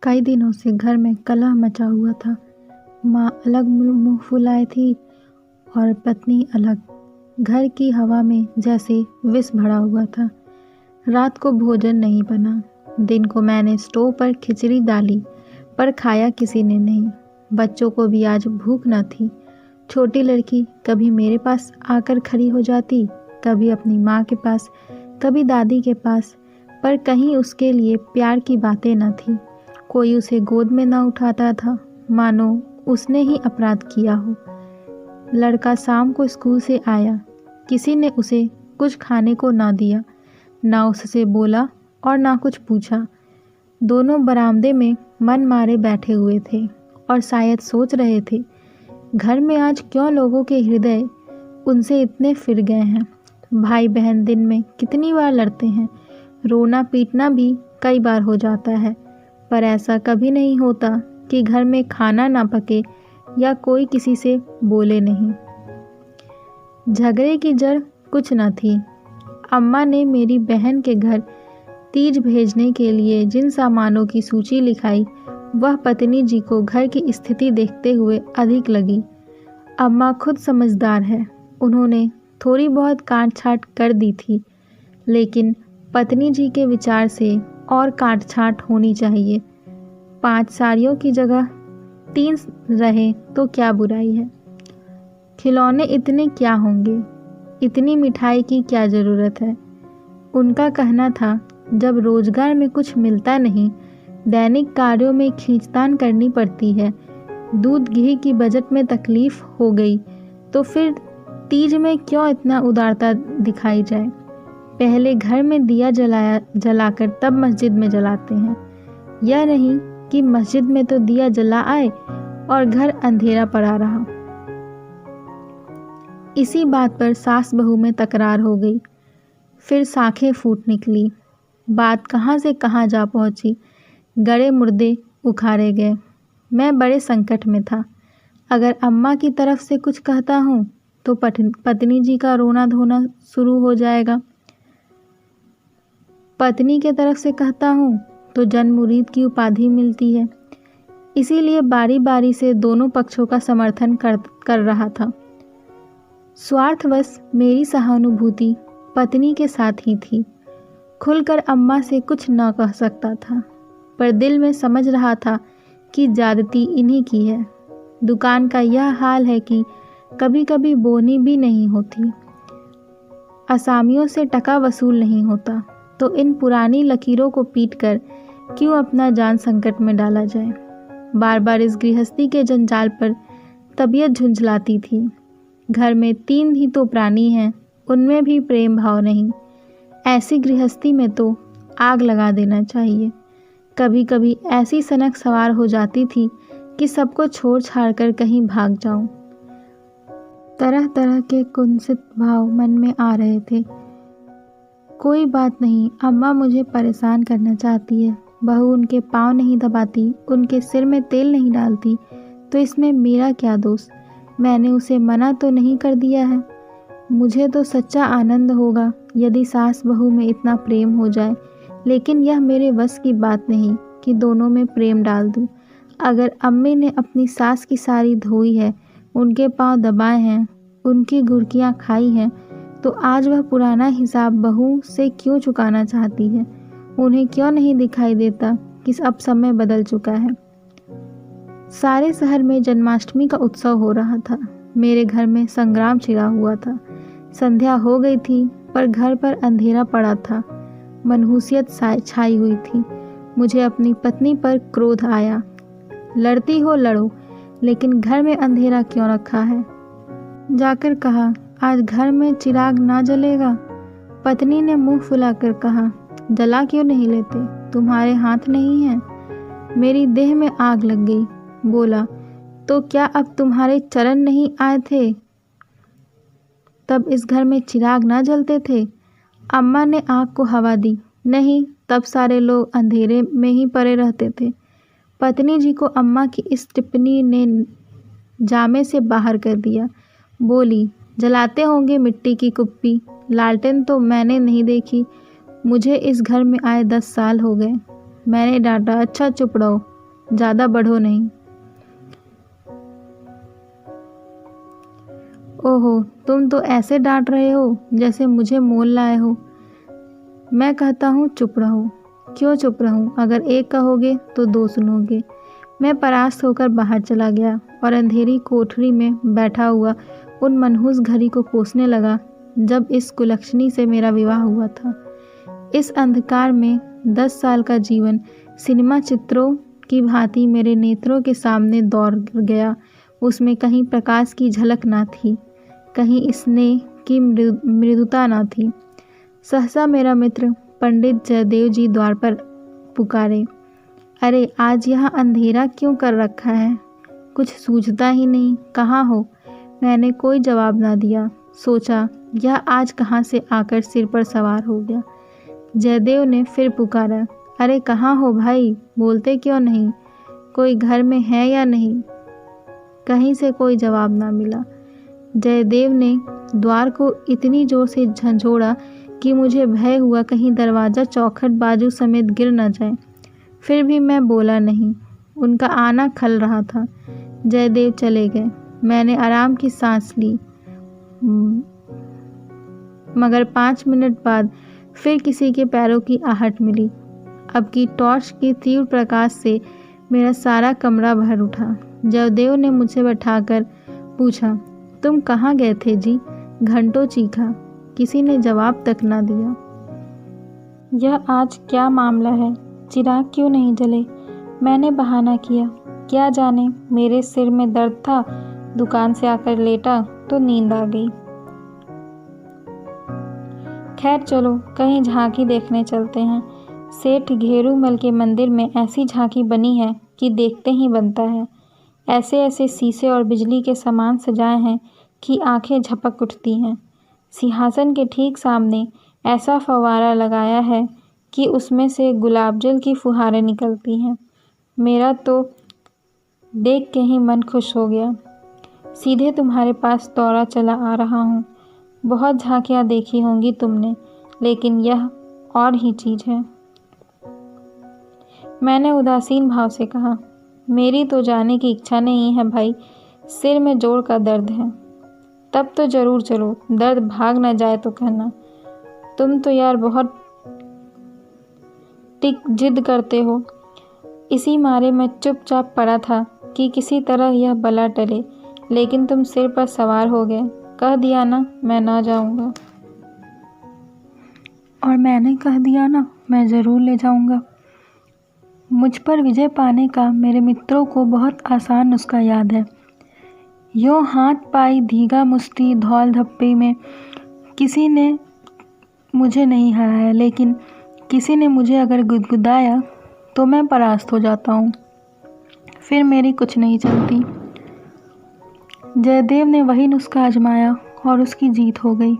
कई दिनों से घर में कलह मचा हुआ था। माँ अलग मुंह फुलाए थी और पत्नी अलग। घर की हवा में जैसे विष भरा हुआ था। रात को भोजन नहीं बना। दिन को मैंने स्टोव पर खिचड़ी डाली, पर खाया किसी ने नहीं। बच्चों को भी आज भूख न थी। छोटी लड़की कभी मेरे पास आकर खड़ी हो जाती, कभी अपनी माँ के पास, कभी दादी के पास, पर कहीं उसके लिए प्यार की बातें न थी। कोई उसे गोद में न उठाता था, मानो उसने ही अपराध किया हो। लड़का शाम को स्कूल से आया, किसी ने उसे कुछ खाने को ना दिया, ना उससे बोला और ना कुछ पूछा। दोनों बरामदे में मन मारे बैठे हुए थे और शायद सोच रहे थे, घर में आज क्यों लोगों के हृदय उनसे इतने फिर गए हैं। भाई बहन दिन में कितनी बार लड़ते हैं, रोना पीटना भी कई बार हो जाता है, पर ऐसा कभी नहीं होता कि घर में खाना ना पके या कोई किसी से बोले नहीं। झगड़े की जड़ कुछ न थी। अम्मा ने मेरी बहन के घर तीज भेजने के लिए जिन सामानों की सूची लिखाई, वह पत्नी जी को घर की स्थिति देखते हुए अधिक लगी। अम्मा खुद समझदार है, उन्होंने थोड़ी बहुत काट छाट कर दी थी, लेकिन पत्नी जी के विचार से और काट छाट होनी चाहिए। 5 साड़ियों की जगह 3 रहे तो क्या बुराई है। खिलौने इतने क्या होंगे, इतनी मिठाई की क्या ज़रूरत है। उनका कहना था, जब रोजगार में कुछ मिलता नहीं, दैनिक कार्यों में खींचतान करनी पड़ती है, दूध घी की बजट में तकलीफ हो गई, तो फिर तीज में क्यों इतना उदारता दिखाई जाए। पहले घर में दिया जलाकर तब मस्जिद में जलाते हैं। यह नहीं कि मस्जिद में तो दिया जला आए और घर अंधेरा पड़ा रहा। इसी बात पर सास बहू में तकरार हो गई। फिर साखें फूट निकली। बात कहाँ से कहाँ जा पहुँची। गड़े मुर्दे उखाड़े गए। मैं बड़े संकट में था। अगर अम्मा की तरफ से कुछ कहता हूँ तो पत्नी जी का रोना धोना शुरू हो जाएगा। पत्नी के तरफ से कहता हूँ तो जन मुरीद की उपाधि मिलती है। इसीलिए बारी बारी से दोनों पक्षों का समर्थन कर रहा था। स्वार्थवश मेरी सहानुभूति पत्नी के साथ ही थी। खुलकर अम्मा से कुछ न कह सकता था, पर दिल में समझ रहा था कि ज्यादती इन्हीं की है। दुकान का यह हाल है कि कभी कभी बोनी भी नहीं होती, असामियों से टका वसूल नहीं होता, तो इन पुरानी लकीरों को पीटकर क्यों अपना जान संकट में डाला जाए। बार बार इस गृहस्थी के जंजाल पर तबीयत झुंझलाती थी। घर में 3 ही तो प्राणी हैं, उनमें भी प्रेम भाव नहीं। ऐसी गृहस्थी में तो आग लगा देना चाहिए। कभी कभी ऐसी सनक सवार हो जाती थी कि सबको छोड़ छाड़ कर कहीं भाग जाऊं। तरह तरह के कुत्सित भाव मन में आ रहे थे। कोई बात नहीं, अम्मा मुझे परेशान करना चाहती है, बहू उनके पाँव नहीं दबाती, उनके सिर में तेल नहीं डालती, तो इसमें मेरा क्या दोष। मैंने उसे मना तो नहीं कर दिया है। मुझे तो सच्चा आनंद होगा यदि सास बहू में इतना प्रेम हो जाए, लेकिन यह मेरे वश की बात नहीं कि दोनों में प्रेम डाल दूं। अगर अम्मी ने अपनी सास की साड़ी धोई है, उनके पाँव दबाए हैं, उनकी घुड़कियाँ खाई हैं, तो आज वह पुराना हिसाब बहू से क्यों चुकाना चाहती है। उन्हें क्यों नहीं दिखाई देता कि अब समय बदल चुका है। सारे शहर में जन्माष्टमी का उत्सव हो रहा था। मेरे घर में संग्राम छिड़ा हुआ था। संध्या हो गई थी, पर घर पर अंधेरा पड़ा था। मनहूसियत छाई हुई थी। मुझे अपनी पत्नी पर क्रोध आया। लड़ती हो लड़ो, लेकिन घर में अंधेरा क्यों रखा है। जाकर कहा, आज घर में चिराग ना जलेगा। पत्नी ने मुंह फुलाकर कहा, जला क्यों नहीं लेते, तुम्हारे हाथ नहीं हैं। मेरी देह में आग लग गई। बोला, तो क्या अब तुम्हारे चरण नहीं आए थे तब इस घर में चिराग ना जलते थे। अम्मा ने आग को हवा दी। नहीं, तब सारे लोग अंधेरे में ही पड़े रहते थे। पत्नी जी को अम्मा की इस टिप्पणी ने जामे से बाहर कर दिया। बोली, जलाते होंगे मिट्टी की कुप्पी, लालटेन तो मैंने नहीं देखी। मुझे इस घर में आए 10 साल हो गए। मैंने डांटा, अच्छा चुप रहो, ज़्यादा बढ़ो नहीं। ओहो, तुम तो ऐसे डांट रहे हो जैसे मुझे मोल लाए हो। मैं कहता हूँ चुप रहो। क्यों चुप रहूँ? अगर एक कहोगे तो दो सुनोगे। मैं परास्त होकर बाहर चला गया और अंधेरी कोठरी में बैठा हुआ उन मनहूस घड़ी को कोसने लगा जब इस कुलक्षणी से मेरा विवाह हुआ था। इस अंधकार में 10 साल का जीवन सिनेमा चित्रों की भांति मेरे नेत्रों के सामने दौड़ गया। उसमें कहीं प्रकाश की झलक ना थी, कहीं स्नेह की मृदुता ना थी। सहसा मेरा मित्र पंडित जयदेव जी द्वार पर पुकारे, अरे आज यहाँ अंधेरा क्यों कर रखा है? कुछ सूझता ही नहीं, कहाँ हो? मैंने कोई जवाब ना दिया। सोचा यह आज कहाँ से आकर सिर पर सवार हो गया। जयदेव ने फिर पुकारा, अरे कहाँ हो भाई, बोलते क्यों नहीं? कोई घर में है या नहीं? कहीं से कोई जवाब ना मिला। जयदेव ने द्वार को इतनी जोर से झंझोड़ा कि मुझे भय हुआ कहीं दरवाज़ा चौखट बाजू समेत गिर न जाए। फिर भी मैं बोला नहीं। उनका आना खल रहा था। जयदेव चले गए। मैंने आराम की सांस ली, मगर 5 मिनट बाद फिर किसी के पैरों की आहट मिली। अब की टॉर्च की तीव्र प्रकाश से मेरा सारा कमरा भर उठा। जयदेव ने मुझे बैठाकर पूछा, तुम कहाँ गए थे जी? घंटों चीखा, किसी ने जवाब तक ना दिया। यह आज क्या मामला है? चिराग क्यों नहीं जले? मैंने बहाना किया। क्या जाने, मेरे सिर में दर्द था। दुकान से आकर लेटा तो नींद आ गई। खैर चलो, कहीं झांकी देखने चलते हैं। सेठ घेरूमल के मंदिर में ऐसी झांकी बनी है कि देखते ही बनता है। ऐसे ऐसे शीशे और बिजली के सामान सजाए हैं कि आंखें झपक उठती हैं। सिंहासन के ठीक सामने ऐसा फव्वारा लगाया है कि उसमें से गुलाब जल की फुहारें निकलती हैं। मेरा तो देख के ही मन खुश हो गया। सीधे तुम्हारे पास दौड़ा चला आ रहा हूँ। बहुत झांकियाँ देखी होंगी तुमने, लेकिन यह और ही चीज़ है। मैंने उदासीन भाव से कहा, मेरी तो जाने की इच्छा नहीं है भाई, सिर में जोड़ का दर्द है। तब तो ज़रूर चलो, दर्द भाग न जाए तो कहना। तुम तो यार बहुत जिद करते हो। इसी मारे मैं चुपचाप पड़ा था कि किसी तरह यह बला टले, लेकिन तुम सिर पर सवार हो गए। कह दिया ना मैं ना जाऊंगा। और मैंने कह दिया ना मैं ज़रूर ले जाऊंगा। मुझ पर विजय पाने का मेरे मित्रों को बहुत आसान नुस्खा याद है। यों हाथ पाई धीगा मुश्ती धौल धप्पे में किसी ने मुझे नहीं हराया, लेकिन किसी ने मुझे अगर गुदगुदाया तो मैं परास्त हो जाता हूँ। फिर मेरी कुछ नहीं चलती। जयदेव ने वही नुस्खा आजमाया और उसकी जीत हो गई।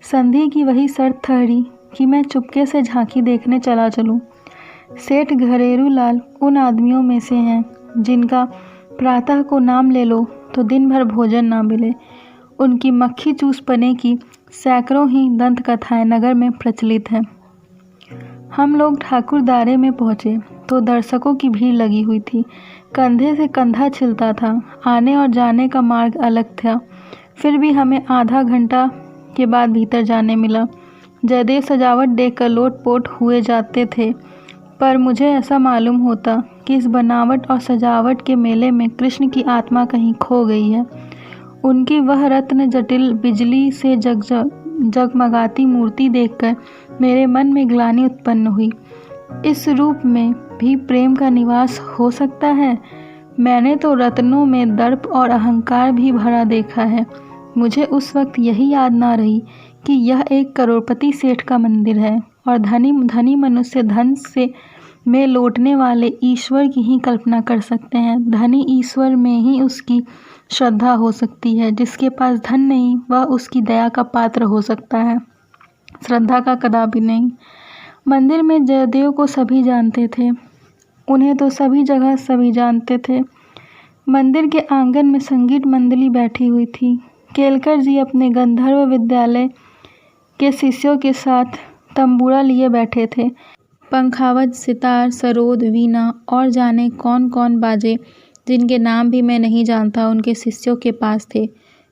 संधि की वही शर्त ठहरी कि मैं चुपके से झांकी देखने चला चलूँ। सेठ घरेरूलाल उन आदमियों में से हैं जिनका प्रातः को नाम ले लो तो दिन भर भोजन ना मिले। उनकी मक्खी चूस पने की सैकड़ों ही दंत कथाएं नगर में प्रचलित हैं। हम लोग ठाकुरदारे में पहुँचे तो दर्शकों की भीड़ लगी हुई थी। कंधे से कंधा छिलता था। आने और जाने का मार्ग अलग था। फिर भी हमें आधा घंटा के बाद भीतर जाने मिला। जयदेव सजावट देखकर लोटपोट हुए जाते थे, पर मुझे ऐसा मालूम होता कि इस बनावट और सजावट के मेले में कृष्ण की आत्मा कहीं खो गई है। उनकी वह रत्न जटिल बिजली से जगमगाती मूर्ति देखकर मेरे मन में ग्लानि उत्पन्न हुई। इस रूप में भी प्रेम का निवास हो सकता है? मैंने तो रत्नों में दर्प और अहंकार भी भरा देखा है। मुझे उस वक्त यही याद ना रही कि यह एक करोड़पति सेठ का मंदिर है और धनी मनुष्य धन से में लौटने वाले ईश्वर की ही कल्पना कर सकते हैं। धनी ईश्वर में ही उसकी श्रद्धा हो सकती है। जिसके पास धन नहीं वह उसकी दया का पात्र हो सकता है, श्रद्धा का कदापि नहीं। मंदिर में जयदेव को सभी जानते थे। उन्हें तो सभी जगह सभी जानते थे। मंदिर के आंगन में संगीत मंडली बैठी हुई थी। केलकर जी अपने गंधर्व विद्यालय के शिष्यों के साथ तंबूरा लिए बैठे थे। पंखावज, सितार, सरोद, वीणा और जाने कौन कौन बाजे जिनके नाम भी मैं नहीं जानता उनके शिष्यों के पास थे।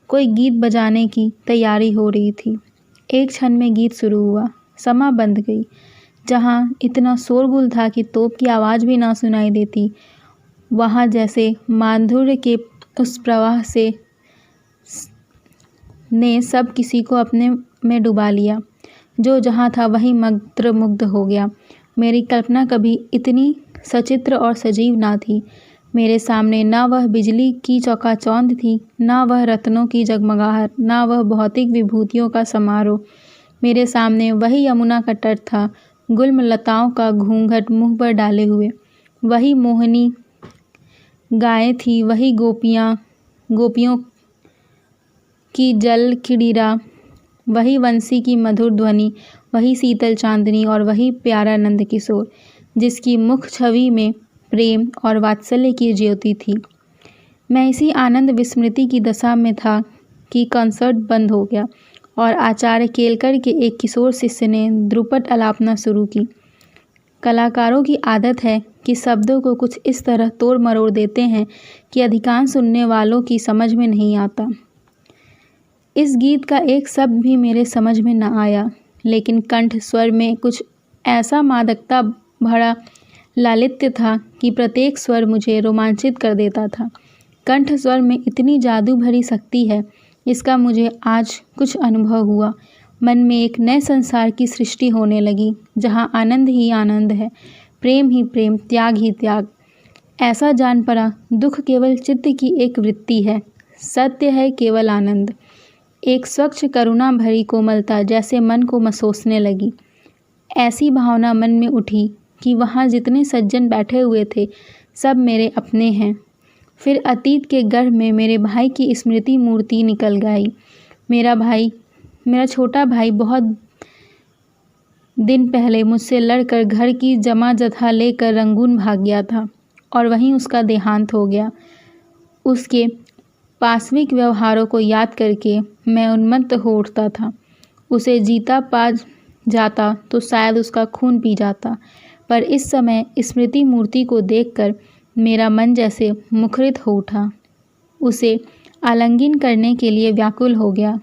कोई गीत बजाने की तैयारी हो रही थी। एक क्षण में गीत शुरू हुआ, समा बंध गई। जहाँ इतना शोरगुल था कि तोप की आवाज़ भी ना सुनाई देती, वहाँ जैसे माधुर्य के उस प्रवाह से ने सब किसी को अपने में डुबा लिया। जो जहाँ था वहीं मंत्रमुग्ध हो गया। मेरी कल्पना कभी इतनी सचित्र और सजीव ना थी। मेरे सामने ना वह बिजली की चौकाचौंध थी, ना वह रत्नों की जगमगाहट, ना वह भौतिक विभूतियों का समारोह। मेरे सामने वही यमुना का तट था, गुल्म लताओं का घूंघट मुंह पर डाले हुए। वही मोहिनी गायें थी, वही गोपियों की जल क्रीड़ा, वही वंशी की मधुर ध्वनि, वही शीतल चांदनी और वही प्यारा नंद किशोर, जिसकी मुख छवि में प्रेम और वात्सल्य की ज्योति थी। मैं इसी आनंद विस्मृति की दशा में था कि कंसर्ट बंद हो गया और आचार्य केलकर के एक किशोर शिष्य ने ध्रुपद आलापना शुरू की। कलाकारों की आदत है कि शब्दों को कुछ इस तरह तोड़ मरोड़ देते हैं कि अधिकांश सुनने वालों की समझ में नहीं आता। इस गीत का एक शब्द भी मेरे समझ में न आया, लेकिन कंठ स्वर में कुछ ऐसा मादकता भरा लालित्य था कि प्रत्येक स्वर मुझे रोमांचित कर देता था। कंठ स्वर में इतनी जादू भरी शक्ति है, इसका मुझे आज कुछ अनुभव हुआ। मन में एक नए संसार की सृष्टि होने लगी, जहाँ आनंद ही आनंद है, प्रेम ही प्रेम, त्याग ही त्याग। ऐसा जान पड़ा, दुख केवल चित्त की एक वृत्ति है, सत्य है केवल आनंद। एक स्वच्छ करुणा भरी कोमलता जैसे मन को मसोसने लगी। ऐसी भावना मन में उठी कि वहाँ जितने सज्जन बैठे हुए थे सब मेरे अपने हैं। फिर अतीत के गर्भ में मेरे भाई की स्मृति मूर्ति निकल गई। मेरा छोटा भाई बहुत दिन पहले मुझसे लड़कर घर की जमा जथा लेकर रंगून भाग गया था और वहीं उसका देहांत हो गया। उसके पाशविक व्यवहारों को याद करके मैं उन्मत्त हो उठता था। उसे जीता पा जाता तो शायद उसका खून पी जाता, पर इस समय स्मृति मूर्ति को देखकर मेरा मन जैसे मुखरित हो उठा। उसे आलिंगन करने के लिए व्याकुल हो गया।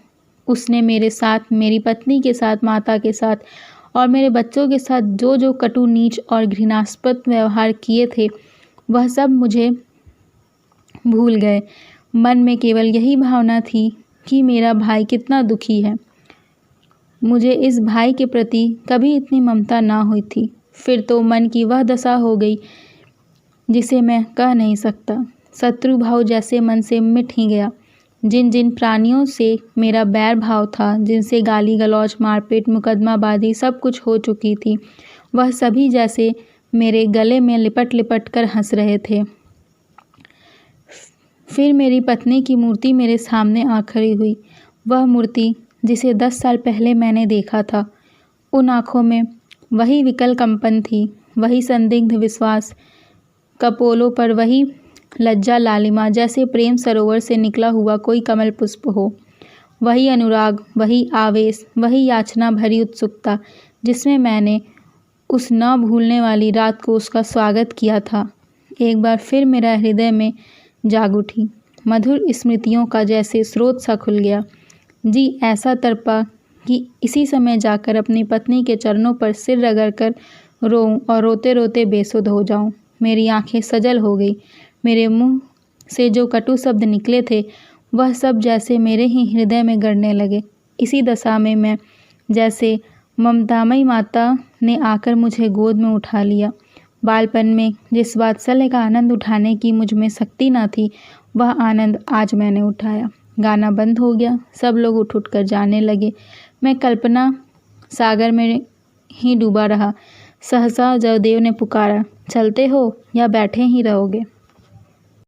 उसने मेरे साथ, मेरी पत्नी के साथ, माता के साथ और मेरे बच्चों के साथ जो जो कटु, नीच और घृणास्पद व्यवहार किए थे, वह सब मुझे भूल गए। मन में केवल यही भावना थी कि मेरा भाई कितना दुखी है। मुझे इस भाई के प्रति कभी इतनी ममता ना हुई थी। फिर तो मन की वह दशा हो गई जिसे मैं कह नहीं सकता। शत्रु भाव जैसे मन से मिट ही गया। जिन जिन प्राणियों से मेरा बैर भाव था, जिनसे गाली गलौज, मारपीट, मुकदमाबाजी सब कुछ हो चुकी थी, वह सभी जैसे मेरे गले में लिपट लिपट कर हंस रहे थे। फिर मेरी पत्नी की मूर्ति मेरे सामने आ खड़ी हुई। वह मूर्ति जिसे 10 साल पहले मैंने देखा था। उन आँखों में वही विकल कंपन थी, वही संदिग्ध विश्वास, कपोलों पर वही लज्जा लालिमा, जैसे प्रेम सरोवर से निकला हुआ कोई कमल पुष्प हो। वही अनुराग, वही आवेश, वही याचना भरी उत्सुकता जिसमें मैंने उस न भूलने वाली रात को उसका स्वागत किया था, एक बार फिर मेरा हृदय में जाग उठी। मधुर स्मृतियों का जैसे स्रोत सा खुल गया। जी ऐसा तड़पा कि इसी समय जाकर अपनी पत्नी के चरणों पर सिर रगड़कर रोऊं और रोते रोते बेसुध हो जाऊं। मेरी आंखें सजल हो गई। मेरे मुंह से जो कटु शब्द निकले थे, वह सब जैसे मेरे ही हृदय में गड़ने लगे। इसी दशा में मैं जैसे ममतामयी माता ने आकर मुझे गोद में उठा लिया। बालपन में जिस वात्सल्य का आनंद उठाने की मुझ में शक्ति न थी, वह आनंद आज मैंने उठाया। गाना बंद हो गया। सब लोग उठ उठ कर जाने लगे। मैं कल्पना सागर में ही डूबा रहा। सहसा जयदेव ने पुकारा, चलते हो या बैठे ही रहोगे?